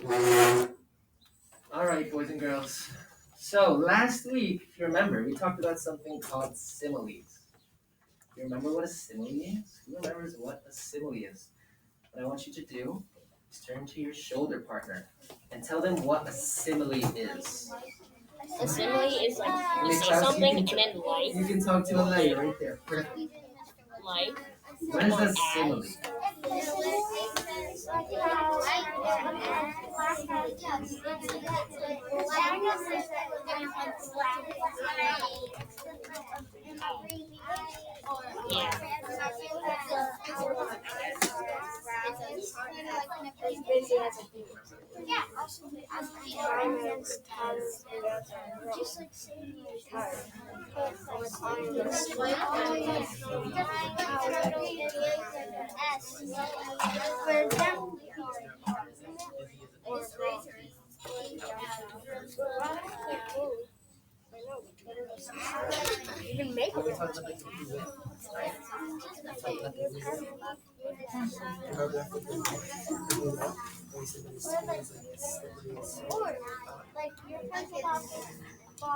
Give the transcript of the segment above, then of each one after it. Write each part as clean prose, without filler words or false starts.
All right, boys and girls. So last week, if you remember, we talked about something called similes. You remember what a simile is? Who remembers what a simile is? What I want you to do is turn to your shoulder partner and tell them what a simile is. A simile is like you Make say sense? something You and then You can talk to a lady right there. like What is a simile?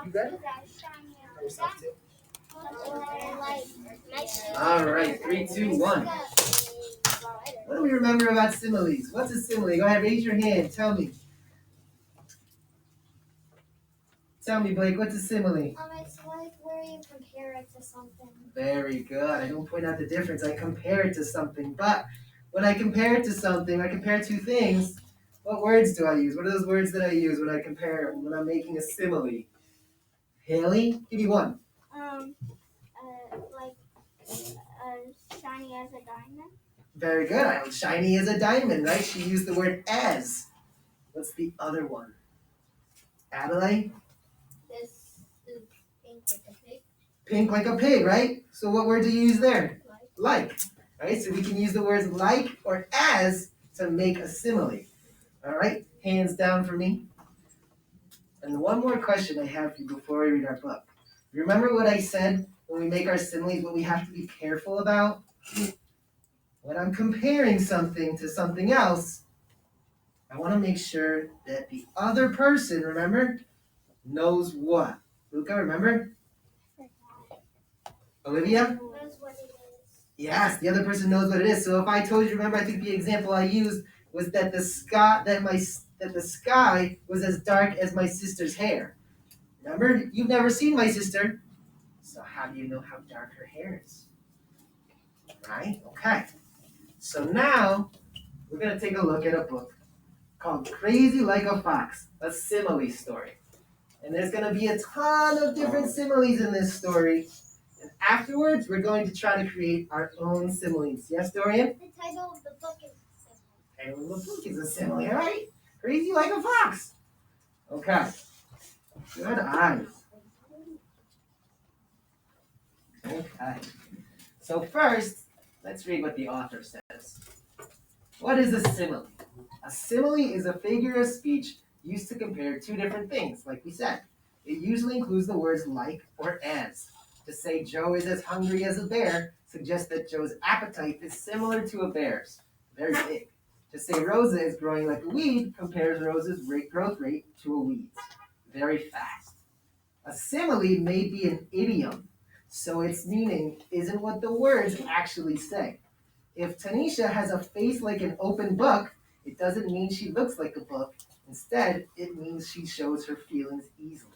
You got it? All right, 3, 2, 1. What do we remember about similes? What's a simile? Go ahead, raise your hand. Tell me. Tell me, Blake, what's a simile? It's like where you compare it to something. Very good. I don't point out the difference. I compare it to something. But when I compare it to something, I compare two things. What words do I use? What are those words that I use when I compare, when I'm making a simile? Haley, give me one. Like shiny as a diamond. Very good. Shiny as a diamond, right? She used the word as. What's the other one? Adelaide? This is pink like a pig. Pink like a pig, right? So what word do you use there? Like. Right? So we can use the words like or as to make a simile. All right? Hands down for me. And one more question I have for you before we read our book. Remember what I said when we make our similes, what we have to be careful about? When I'm comparing something to something else, I want to make sure that the other person, remember, knows what. Luca, remember? Olivia? Knows what it is. Yes, the other person knows what it is. So if I told you, remember, I think the example I used was that the sky was as dark as my sister's hair. Remember, you've never seen my sister, so how do you know how dark her hair is? Right? Okay. So now we're gonna take a look at a book called Crazy Like a Fox, a Simile Story. And there's going to be a ton of different similes in this story. And afterwards, we're going to try to create our own similes. Yes, Dorian? The title of the book is simple. The title of the book is a simile, all right? Crazy like a fox. Okay. Good eyes. Okay. So first, let's read what the author says. What is a simile? A simile is a figure of speech used to compare two different things, like we said. It usually includes the words like or as. To say Joe is as hungry as a bear suggests that Joe's appetite is similar to a bear's, very big. To say Rosa is growing like a weed compares Rosa's growth rate to a weed's, very fast. A simile may be an idiom, so its meaning isn't what the words actually say. If Tanisha has a face like an open book, it doesn't mean she looks like a book. Instead, it means she shows her feelings easily.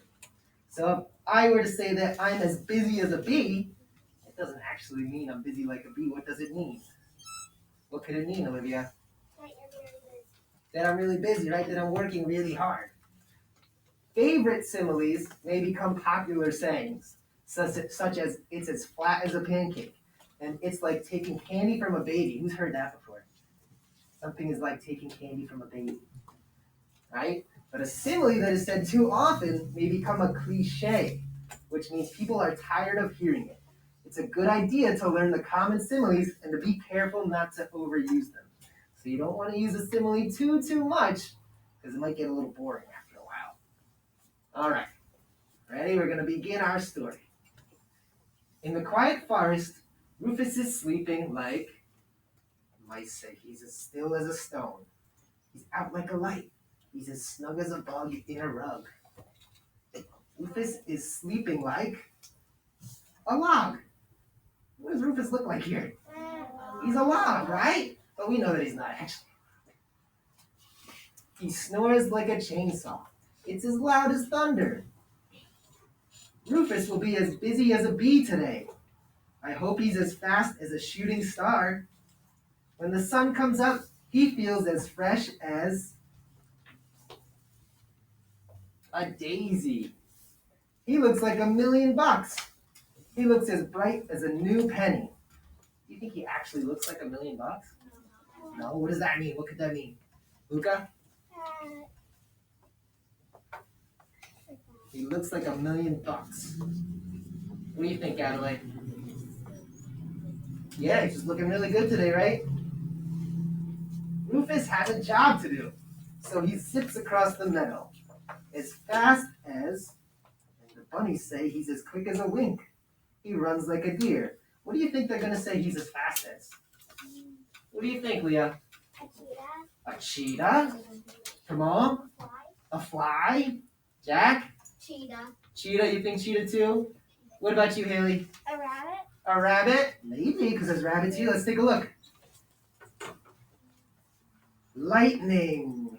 So if I were to say that I'm as busy as a bee, it doesn't actually mean I'm busy like a bee. What does it mean? What could it mean, Olivia? That I'm really busy, right? That I'm working really hard. Favorite similes may become popular sayings, such as it's as flat as a pancake, and it's like taking candy from a baby. Who's heard that before? Something is like taking candy from a baby, right? But a simile that is said too often may become a cliche, which means people are tired of hearing it. It's a good idea to learn the common similes and to be careful not to overuse them. So you don't want to use a simile too much, because it might get a little boring after a while. All right, ready? We're going to begin our story. In the quiet forest, Rufus is sleeping like, mice say, he's as still as a stone. He's out like a light. He's as snug as a bug in a rug. Rufus is sleeping like a log. What does Rufus look like here? He's a log, right? But we know that he's not actually. He snores like a chainsaw. It's as loud as thunder. Rufus will be as busy as a bee today. I hope he's as fast as a shooting star. When the sun comes up, he feels as fresh as a daisy. He looks like $1,000,000. He looks as bright as a new penny. Do you think he actually looks like $1,000,000? No? What does that mean? What could that mean? Luca? He looks like $1,000,000. What do you think, Adelaide? Yeah, he's just looking really good today, right? Rufus has a job to do, so he zips across the meadow as fast as, and the bunnies say he's as quick as a wink. He runs like a deer. What do you think they're going to say he's as fast as? What do you think, Leah? A cheetah? Come on. A fly? Jack? Cheetah. Cheetah, you think cheetah too? What about you, Haley? A rabbit. A rabbit? Maybe, because there's rabbits here. Let's take a look. Lightning.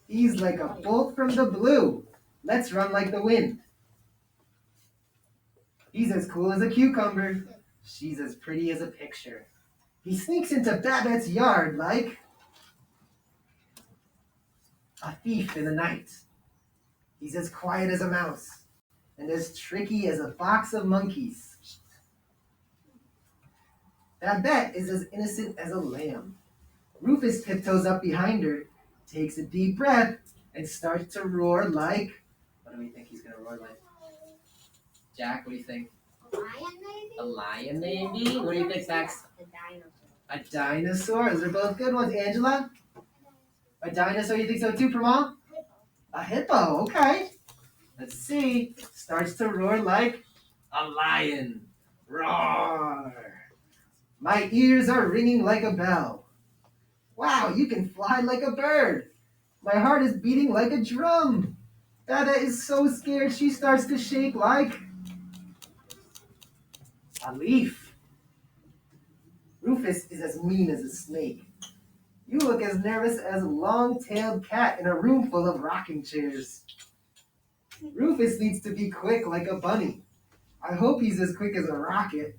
He's like a bolt from the blue. Let's run like the wind. He's as cool as a cucumber. She's as pretty as a picture. He sneaks into Babette's yard like a thief in the night. He's as quiet as a mouse and as tricky as a box of monkeys. Babette is as innocent as a lamb. Rufus tiptoes up behind her, takes a deep breath, and starts to roar like... What do we think he's going to roar like? Jack, what do you think? A lion, maybe? A lion, maybe? What do you think, Max? A dinosaur. A dinosaur? Those are both good ones. Angela? A dinosaur, you think so too, Pramal? A hippo, okay. Let's see. Starts to roar like a lion. Roar. My ears are ringing like a bell. Wow, you can fly like a bird. My heart is beating like a drum. Dada is so scared she starts to shake like a leaf. Rufus is as mean as a snake. You look as nervous as a long-tailed cat in a room full of rocking chairs. Rufus needs to be quick like a bunny. I hope he's as quick as a rocket.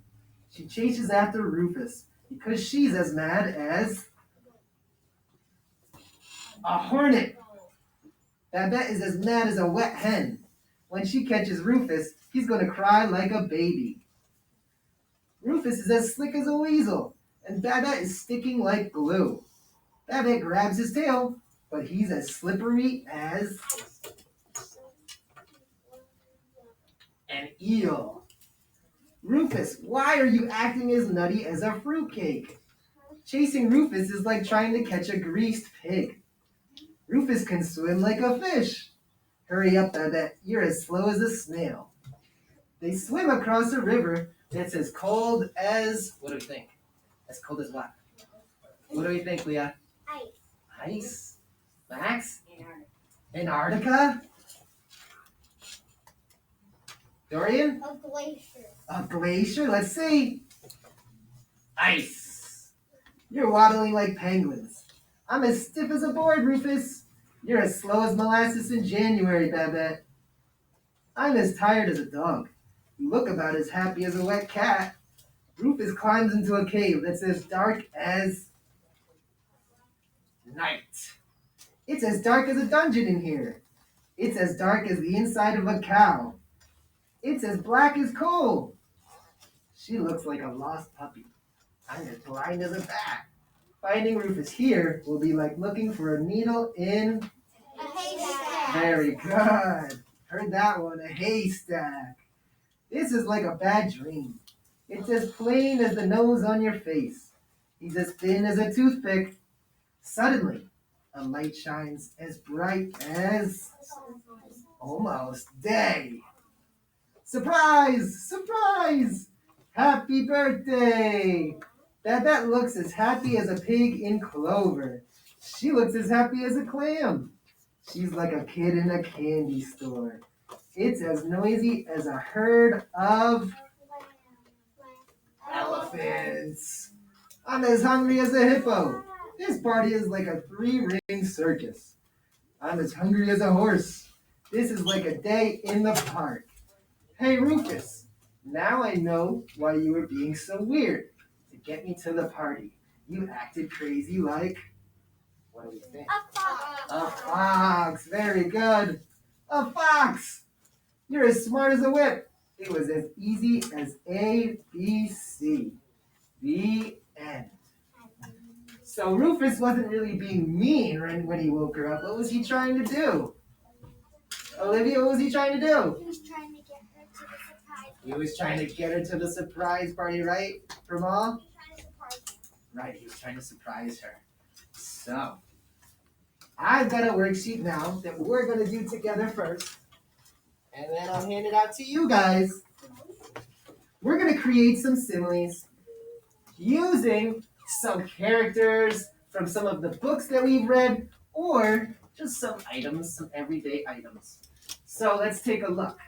She chases after Rufus because she's as mad as a hornet. Babette is as mad as a wet hen. When she catches Rufus, he's going to cry like a baby. Rufus is as slick as a weasel, and Babette is sticking like glue. Babette grabs his tail, but he's as slippery as an eel. Rufus, why are you acting as nutty as a fruitcake? Chasing Rufus is like trying to catch a greased pig. Rufus can swim like a fish. Hurry up, Babette, you're as slow as a snail. They swim across a river that's as cold as... What do we think? As cold as what? What do we think, Leah? Ice. Ice? Max? Antarctica. Antarctica? Dorian? A glacier. A glacier? Let's see. Ice. You're waddling like penguins. I'm as stiff as a board, Rufus. You're as slow as molasses in January, Babette. I'm as tired as a dog. You look about as happy as a wet cat. Rufus climbs into a cave that's as dark as night. It's as dark as a dungeon in here. It's as dark as the inside of a cow. It's as black as coal. She looks like a lost puppy. I'm as blind as a bat. Finding Rufus here will be like looking for a needle in... A haystack. Very good. Heard that one, a haystack. This is like a bad dream. It's as plain as the nose on your face. He's as thin as a toothpick. Suddenly, a light shines as bright as almost day. Surprise! Surprise! Happy birthday! Babette looks as happy as a pig in clover. She looks as happy as a clam. She's like a kid in a candy store. It's as noisy as a herd of elephants. I'm as hungry as a hippo. This party is like a three-ring circus. I'm as hungry as a horse. This is like a day in the park. Hey, Rufus. Now I know why you were being so weird. To get me to the party, you acted crazy like... What do we think? A fox. Very good. A fox. You're as smart as a whip. It was as easy as A, B, C. The end. So Rufus wasn't really being mean when he woke her up. What was he trying to do? Olivia, what was he trying to do? He was trying to get her to the surprise. He was trying to get her to the surprise party, right, Pramal? He was trying to surprise her. Right, he was trying to surprise her. So, I've got a worksheet now that we're going to do together first. And then I'll hand it out to you guys. We're going to create some similes using some characters from some of the books that we've read or just some items, some everyday items. So let's take a look.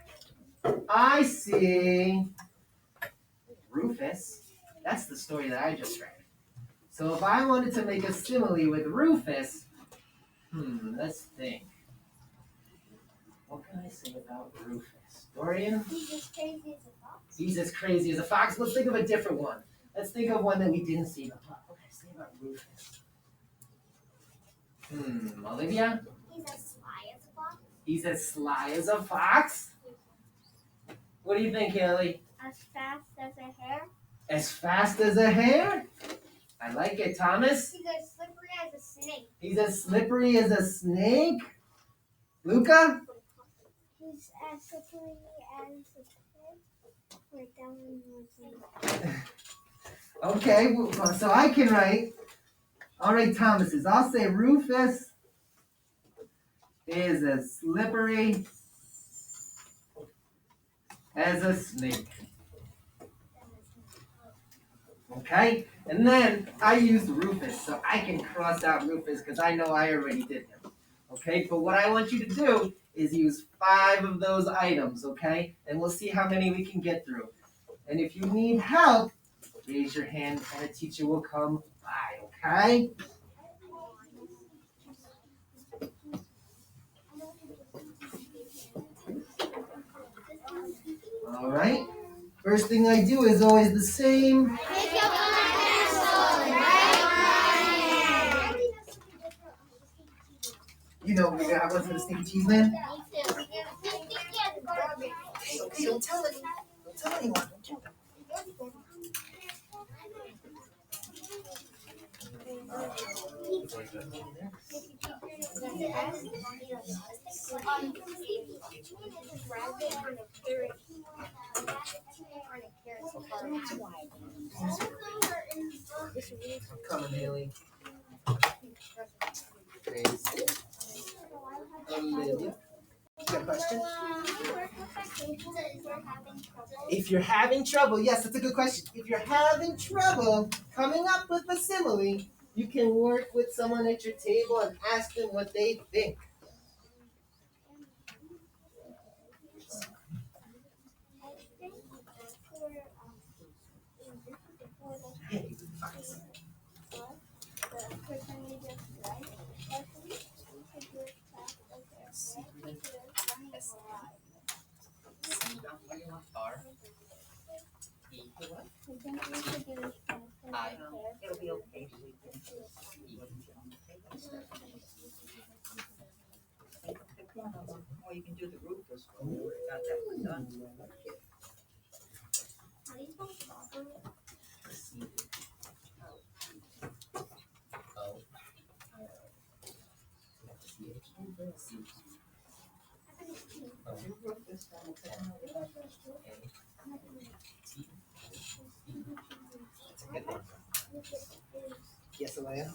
I see Rufus. That's the story that I just read. So if I wanted to make a simile with Rufus, let's think. What can I say about Rufus? Dorian? He's as crazy as a fox. He's as crazy as a fox. Let's think of a different one. Let's think of one that we didn't see in the plot. What can I say about Rufus? Olivia? He's as sly as a fox. He's as sly as a fox? What do you think, Haley? As fast as a hare. As fast as a hare? I like it. Thomas? He's as slippery as a snake. He's as slippery as a snake? Luca? He's as slippery as a pig. Wait, that one was Okay, well, so I can write. All right, Thomas's. I'll say Rufus is as slippery as a snake. Okay? And then I used Rufus, so I can cross out Rufus because I know I already did him. Okay? But what I want you to do is use 5 of those items, okay? And we'll see how many we can get through. And if you need help, raise your hand and a teacher will come by, okay? All right. First thing I do is always the same. You know, we're gonna have one for the stinky cheese man. Don't tell anyone. Don't tell anyone. Don't tell them. Come on, Haley. Gracie. Olivia. You got a question? If you're having trouble, yes, that's a good question. If you're having trouble coming up with a simile, you can work with someone at your table and ask them what they think. It'll be okay. Or you can do the Rufus one. We already got that one done. Yes, Alea?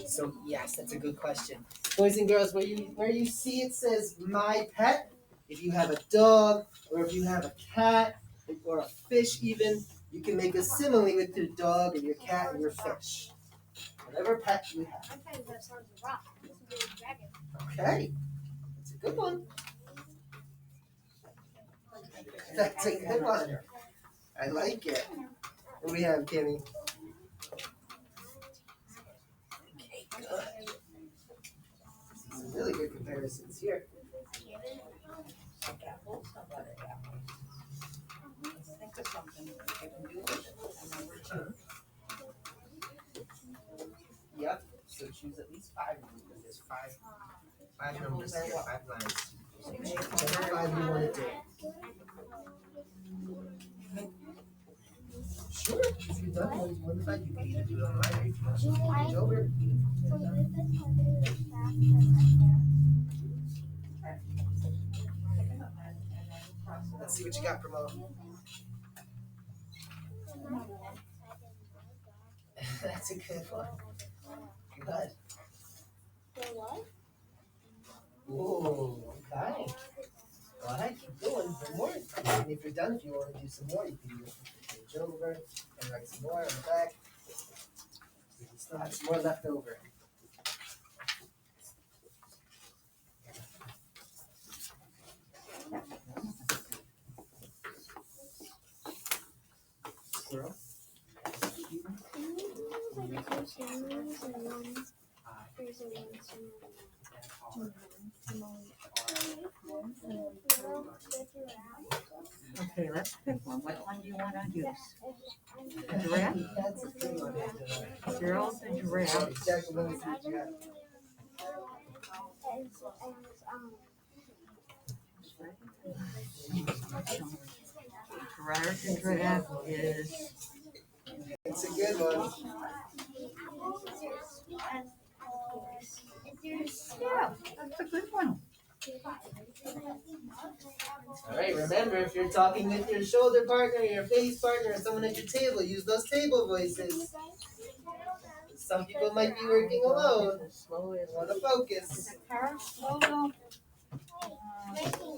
So yes, that's a good question. Boys and girls, where you see it says my pet, if you have a dog or if you have a cat or a fish even, you can make a simile with your dog and your cat and your fish. Whatever pet you have. Okay. That's a good one. That's a good one. I like it. What do we have, Kimmy? Okay, good. Some really good comparisons here. Think of something you can do with it. Number two. Yep. So choose at least 5 because there's five numbers here, 5 lines. Whichever 5 you want to do. Sure. If you're done with one side, you can either do it online or you can also page over. Let's see what you got, Promo. That's a good one. Good. Ooh, okay. Go ahead, keep going. For more. And if you're done, if you want to do some more, you can do page over and write some more on the back. You still have some more left over. Squirrel. Okay, let's pick one. What one do you want to use? The giraffe? That's a good one. Gerald the giraffe. Exactly what you got. Gerard the giraffe is. It's a good one. Yeah, that's a good one. All right, remember, if you're talking with your shoulder partner, your face partner, or someone at your table, use those table voices. Some people might be working alone. Want to focus. Is a car slow though?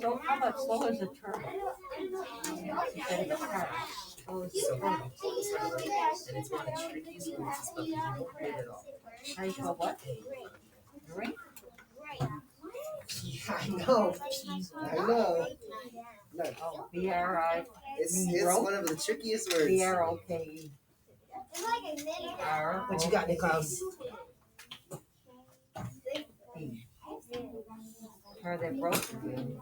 So how about slow as a turtle? Instead of a car. Slow as a turtle. And it's one of the trickiest words to spell. You won't hear it at all. How you spell what? Drink? Yeah, I know. I know. No, Oh, B-R-I. it's Roke? one of the trickiest words. B-R-O-K-E. What you got, Niklaus? Are they broken?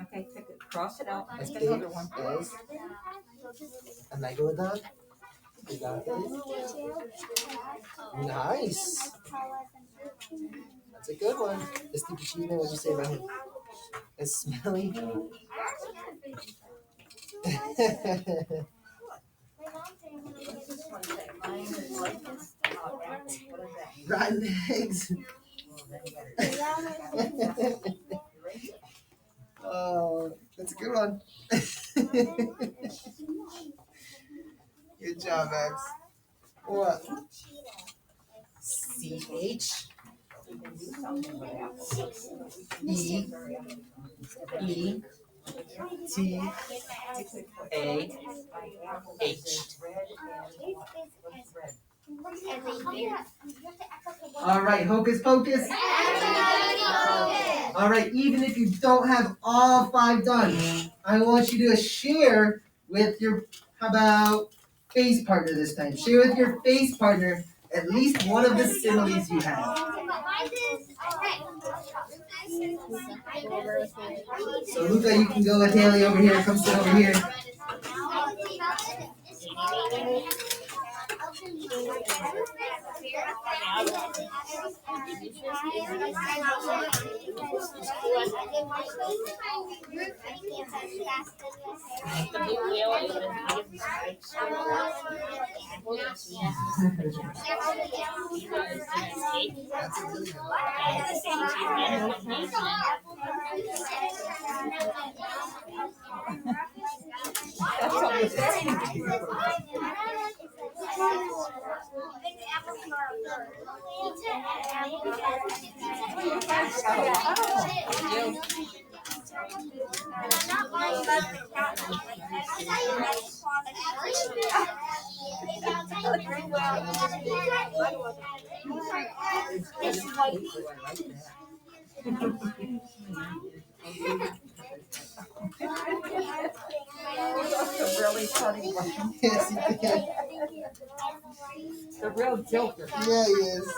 Okay, pick it. Cross it out. As Pick big another one. as a megalodon. You got this. Nice. That's a good one. The Stevie Cheeseman, what'd you say about him? It's smelly. Rotten eggs. Oh, that's a good one. Good job, Max. What? C-H E E T A H. All right, hocus pocus. All right, even if you don't have all 5 done, I want you to share with your, how about face partner this time? Share with your face partner at least one of the similes you have. So Luca, you can go with Haley over here. Come sit over here. It's paper, I like That's a really funny one. Yes, he did. The real joker. Yeah, he is.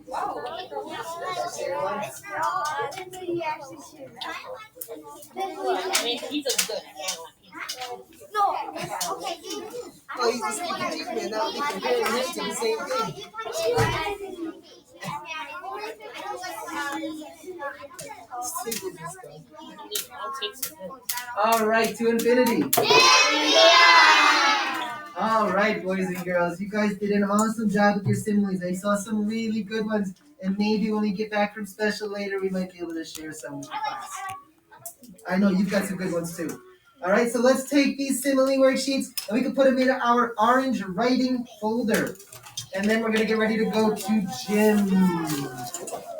Wow, look at I mean, pizza's good. Oh, he's a sneaky thief man. Now we comparing him to the same thing. All right, to infinity. All right, boys and girls, you guys did an awesome job with your similes. I saw some really good ones, and maybe when we get back from special later, we might be able to share some with the class. I know you've got some good ones too. All right, so let's take these simile worksheets and we can put them in our orange writing folder. And then we're going to get ready to go to gym.